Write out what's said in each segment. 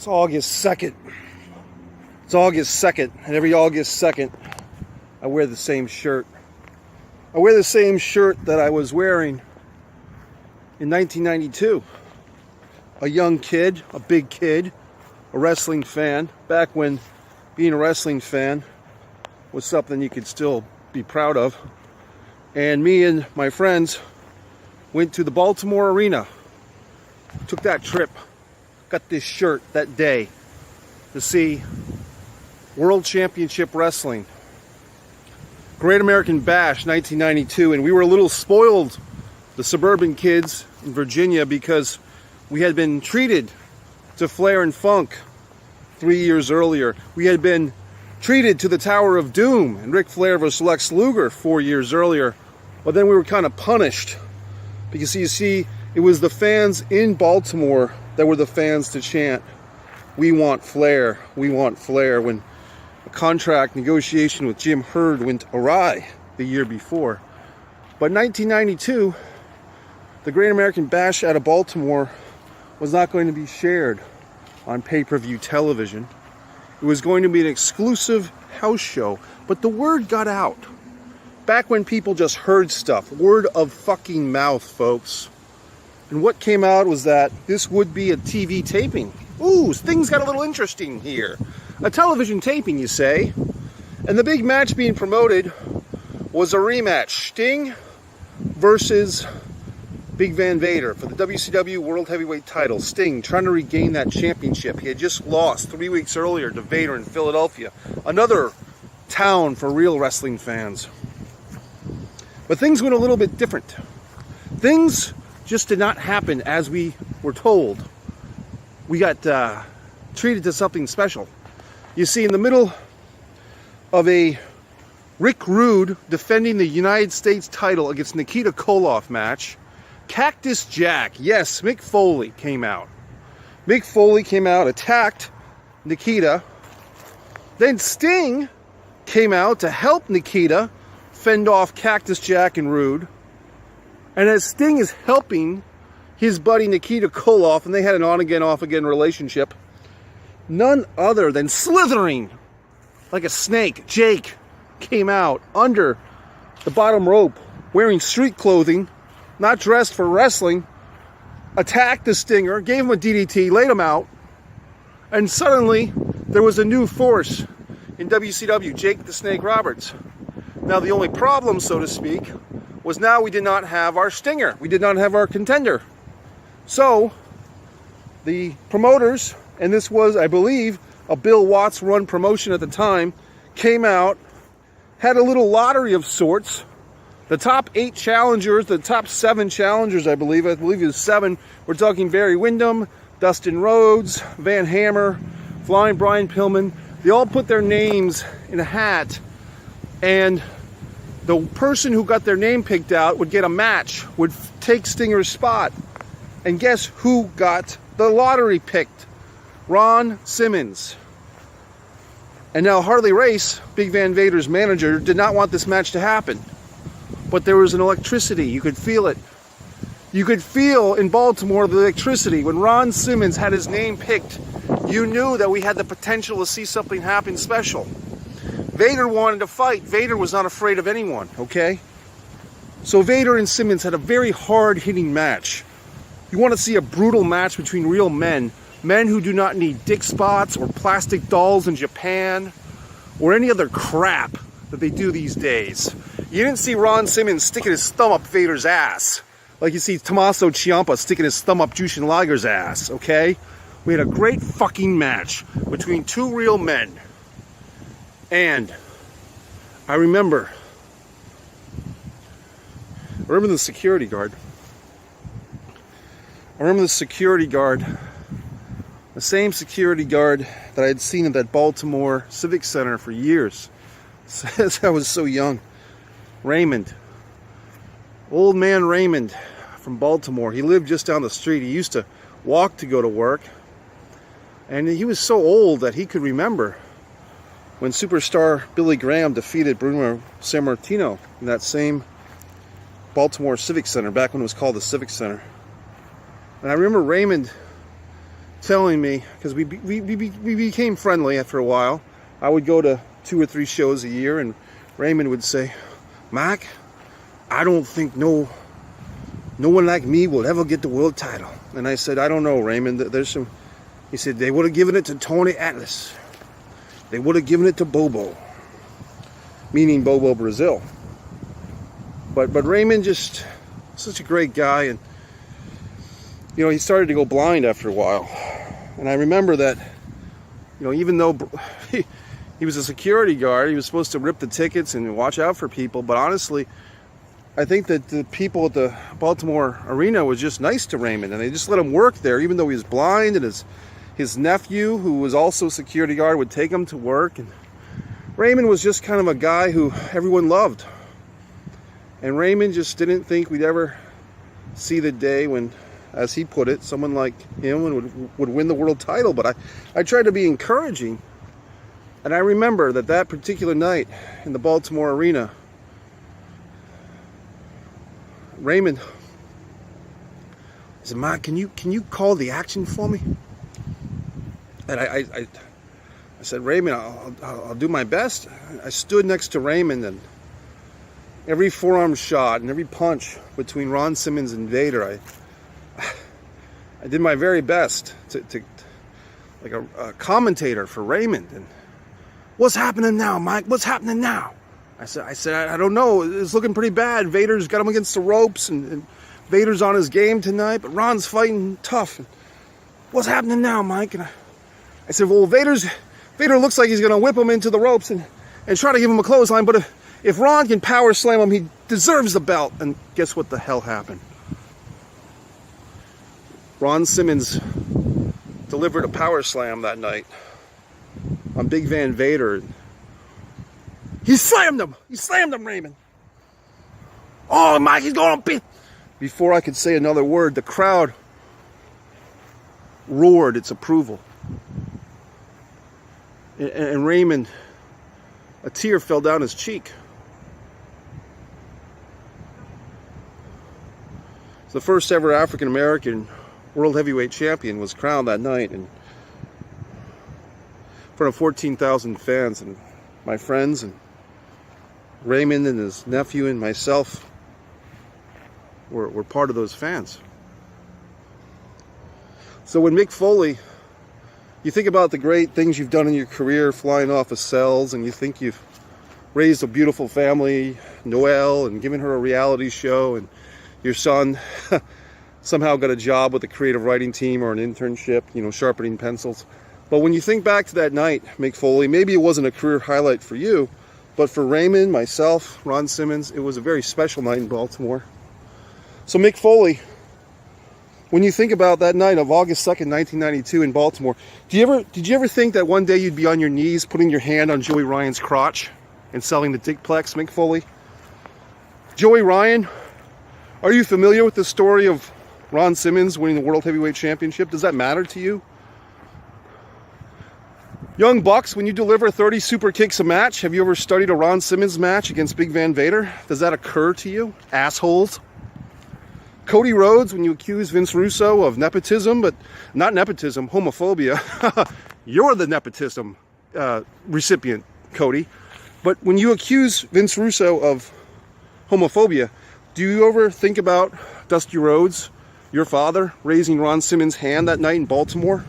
It's August 2nd. It's August 2nd, and every August 2nd, I wear the same shirt. I wear the same shirt that I was wearing in 1992. A young kid, a big kid, a wrestling fan, back when being a wrestling fan was something you could still be proud of. And me and my friends went to the Baltimore Arena, took that trip, got this shirt that day to see World Championship Wrestling, Great American Bash 1992, and we were a little spoiled, the suburban kids in Virginia, because we had been treated to Flair and Funk 3 years earlier. We had been treated to the Tower of Doom and Ric Flair vs. Lex Luger 4 years earlier. But then we were kind of punished because, you see, it was the fans in Baltimore that were the fans to chant, "We want Flair, we want Flair," when a contract negotiation with Jim Herd went awry the year before. But 1992, the Great American Bash out of Baltimore was not going to be shared on pay-per-view television. It was going to be an exclusive house show. But the word got out. Back when people just heard stuff. Word of fucking mouth, folks. And what came out was that this would be a TV taping. Ooh, things got a little interesting here. A television taping, you say? And the big match being promoted was a rematch. Sting versus Big Van Vader for the WCW World Heavyweight title. Sting trying to regain that championship. He had just lost 3 weeks earlier to Vader in Philadelphia. Another town for real wrestling fans. But things went a little bit different. Things just did not happen as we were told. We got treated to something special. You see, in the middle of a Rick Rude defending the United States title against Nikita Koloff match, Cactus Jack, yes, Mick Foley came out. Mick Foley came out, attacked Nikita. Then Sting came out to help Nikita fend off Cactus Jack and Rude. And as Sting is helping his buddy Nikita Koloff, and they had an on-again, off-again relationship, none other than slithering like a snake, Jake came out under the bottom rope, wearing street clothing, not dressed for wrestling, attacked the Stinger, gave him a DDT, laid him out, and suddenly there was a new force in WCW, Jake the Snake Roberts. Now the only problem, so to speak, was now we did not have our Stinger. We did not have our contender. So the promoters, and this was, I believe, a Bill Watts run promotion at the time, came out, had a little lottery of sorts. The top 8 challengers, the top 7 challengers, I believe it was 7. We're talking Barry Windham, Dustin Rhodes, Van Hammer, Flying Brian Pillman. They all put their names in a hat, and the person who got their name picked out would get a match, would take Stinger's spot. And guess who got the lottery picked? Ron Simmons. And now Harley Race, Big Van Vader's manager, did not want this match to happen. But there was an electricity. You could feel it. You could feel in Baltimore the electricity. When Ron Simmons had his name picked, you knew that we had the potential to see something happen special. Vader wanted to fight. Vader was not afraid of anyone, okay? So Vader and Simmons had a very hard-hitting match. You want to see a brutal match between real men. Men who do not need dick spots or plastic dolls in Japan or any other crap that they do these days. You didn't see Ron Simmons sticking his thumb up Vader's ass like you see Tommaso Ciampa sticking his thumb up Jushin Liger's ass, okay? We had a great fucking match between two real men. And I remember the security guard. I remember the security guard, the same security guard that I had seen at that Baltimore Civic Center for years, since I was so young. Raymond. Old man Raymond from Baltimore. He lived just down the street. He used to walk to go to work. And he was so old that he could remember when superstar Billy Graham defeated Bruno Sammartino in that same Baltimore Civic Center, back when it was called the Civic Center. And I remember Raymond telling me, because we became friendly after a while. I would go to 2 or 3 shows a year, and Raymond would say, "Mike, I don't think no one like me will ever get the world title." And I said, "I don't know, Raymond. There's some." He said, "They would have given it to Tony Atlas. They would have given it to Bobo," meaning Bobo Brazil. But Raymond, just such a great guy, and you know, he started to go blind after a while. And I remember that, you know, even though he was a security guard, he was supposed to rip the tickets and watch out for people. But honestly, I think that the people at the Baltimore arena was just nice to Raymond, and they just let him work there, even though he was blind. And his nephew, who was also a security guard, would take him to work. And Raymond was just kind of a guy who everyone loved. And Raymond just didn't think we'd ever see the day when, as he put it, someone like him would win the world title. But I tried to be encouraging. And I remember that particular night in the Baltimore arena, Raymond said, "Mike, can you call the action for me?" And I said, "Raymond, I'll do my best." I stood next to Raymond, and every forearm shot and every punch between Ron Simmons and Vader, I did my very best to like a commentator for Raymond. And "What's happening now, Mike? What's happening now?" I said, I don't know. It's looking pretty bad. Vader's got him against the ropes, and Vader's on his game tonight, but Ron's fighting tough. And "What's happening now, Mike?" And I said, "Well, Vader looks like he's going to whip him into the ropes and try to give him a clothesline, but if Ron can power slam him, he deserves the belt." And guess what the hell happened? Ron Simmons delivered a power slam that night on Big Van Vader. He slammed him, Raymond. "Oh, Mike, he's going to beat." Before I could say another word, the crowd roared its approval. And Raymond, a tear fell down his cheek. The first ever African American world heavyweight champion was crowned that night in front of 14,000 fans, and my friends and Raymond and his nephew and myself were part of those fans. So when Mick Foley, you think about the great things you've done in your career, flying off of cells, and you think you've raised a beautiful family, Noelle, and given her a reality show, and your son somehow got a job with a creative writing team or an internship, you know, sharpening pencils. But when you think back to that night, Mick Foley, maybe it wasn't a career highlight for you, but for Raymond, myself, Ron Simmons, it was a very special night in Baltimore. So Mick Foley, when you think about that night of August 2nd, 1992 in Baltimore, did you ever think that one day you'd be on your knees putting your hand on Joey Ryan's crotch and selling the Dickplex, Mick Foley? Joey Ryan, are you familiar with the story of Ron Simmons winning the World Heavyweight Championship? Does that matter to you? Young Bucks, when you deliver 30 super kicks a match, have you ever studied a Ron Simmons match against Big Van Vader? Does that occur to you? Assholes. Cody Rhodes, when you accuse Vince Russo of nepotism, but not nepotism, homophobia. You're the nepotism recipient, Cody. But when you accuse Vince Russo of homophobia, do you ever think about Dusty Rhodes, your father, raising Ron Simmons' hand that night in Baltimore?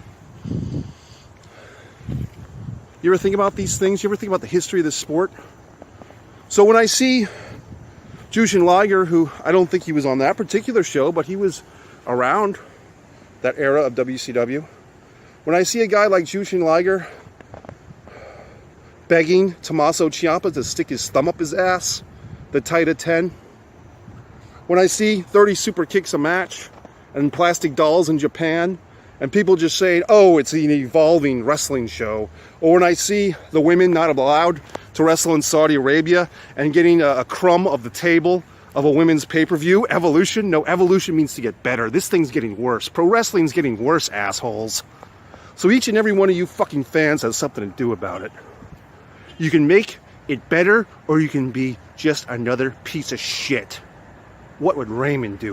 You ever think about these things? You ever think about the history of this sport? So when I see Jushin Liger, who I don't think he was on that particular show, but he was around that era of WCW. When I see a guy like Jushin Liger begging Tommaso Ciampa to stick his thumb up his ass, the Taita 10. When I see 30 super kicks a match and plastic dolls in Japan, and people just saying, "Oh, it's an evolving wrestling show." Or when I see the women not allowed to wrestle in Saudi Arabia and getting a crumb of the table of a women's pay-per-view. Evolution? No, evolution means to get better. This thing's getting worse. Pro wrestling's getting worse, assholes. So each and every one of you fucking fans has something to do about it. You can make it better, or you can be just another piece of shit. What would Raymond do?